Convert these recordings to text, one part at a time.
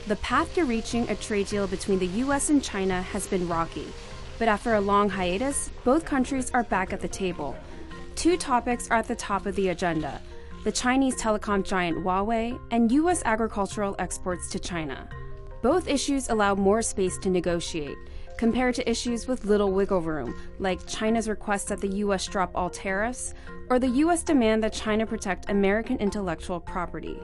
The path to reaching a trade deal between the US and China has been rocky, but after a long hiatus, both countries are back at the table. Two topics are at the top of the agenda: the Chinese telecom giant Huawei and US agricultural exports to China. Both issues allow more space to negotiate, compared to issues with little wiggle room, like China's request that the US drop all tariffs, or the US demand that China protect American intellectual property.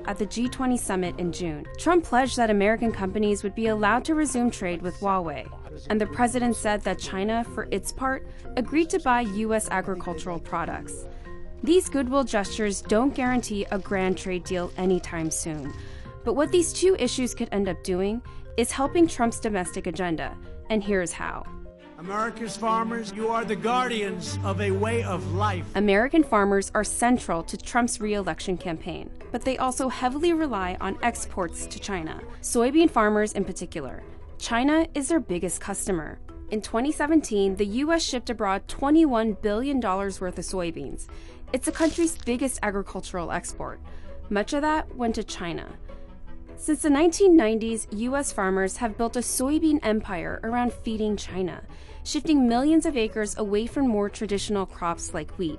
At the G20 summit in June, Trump pledged that American companies would be allowed to resume trade with Huawei, and the president said that China, for its part, agreed to buy US agricultural products. These goodwill gestures don't guarantee a grand trade deal anytime soon, but what these two issues could end up doing is helping Trump's domestic agenda, and here's how. America's farmers, you are the guardians of a way of life. American farmers are central to Trump's re-election campaign, but they also heavily rely on exports to China, soybean farmers in particular. China is their biggest customer. In 2017, the U.S. shipped abroad $21 billion worth of soybeans. It's the country's biggest agricultural export. Much of that went to China. Since the 1990s, U.S. farmers have built a soybean empire around feeding China, shifting millions of acres away from more traditional crops like wheat.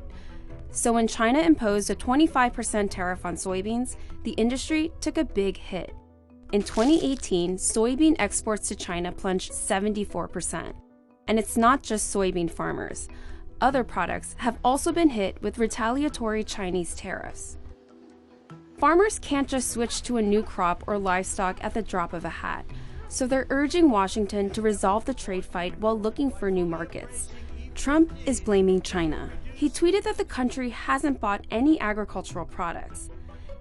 So when China imposed a 25% tariff on soybeans, the industry took a big hit. In 2018, soybean exports to China plunged 74%. And it's not just soybean farmers. Other products have also been hit with retaliatory Chinese tariffs. Farmers can't just switch to a new crop or livestock at the drop of a hat, so they're urging Washington to resolve the trade fight while looking for new markets. Trump is blaming China. He tweeted that the country hasn't bought any agricultural products.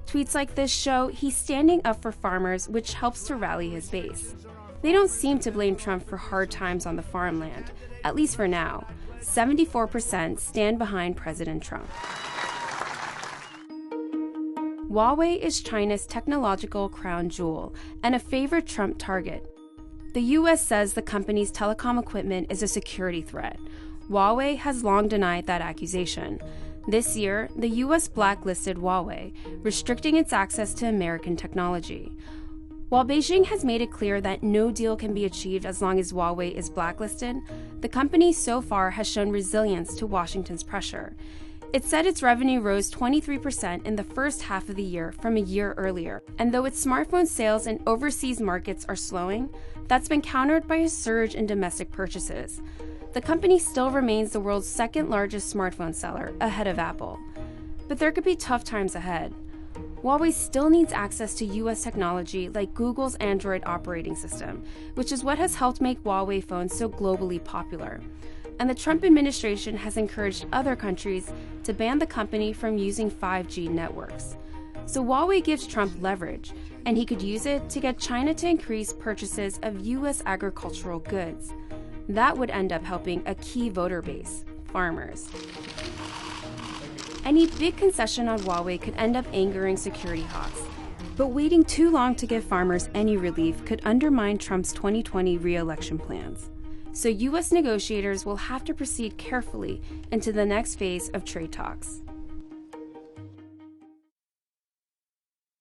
Tweets like this show he's standing up for farmers, which helps to rally his base. They don't seem to blame Trump for hard times on the farmland, at least for now. 74% stand behind President Trump. Huawei is China's technological crown jewel and a favorite Trump target. The U.S. says the company's telecom equipment is a security threat. Huawei has long denied that accusation. This year, the U.S. blacklisted Huawei, restricting its access to American technology. While Beijing has made it clear that no deal can be achieved as long as Huawei is blacklisted, the company so far has shown resilience to Washington's pressure. It said its revenue rose 23% in the first half of the year from a year earlier, and though its smartphone sales in overseas markets are slowing, that's been countered by a surge in domestic purchases. The company still remains the world's second largest smartphone seller, ahead of Apple. But there could be tough times ahead. Huawei still needs access to US technology like Google's Android operating system, which is what has helped make Huawei phones so globally popular. And the Trump administration has encouraged other countries to ban the company from using 5G networks. So Huawei gives Trump leverage, and he could use it to get China to increase purchases of US agricultural goods. That would end up helping a key voter base, farmers. Any big concession on Huawei could end up angering security hawks. But waiting too long to give farmers any relief could undermine Trump's 2020 re-election plans. So U.S. negotiators will have to proceed carefully into the next phase of trade talks.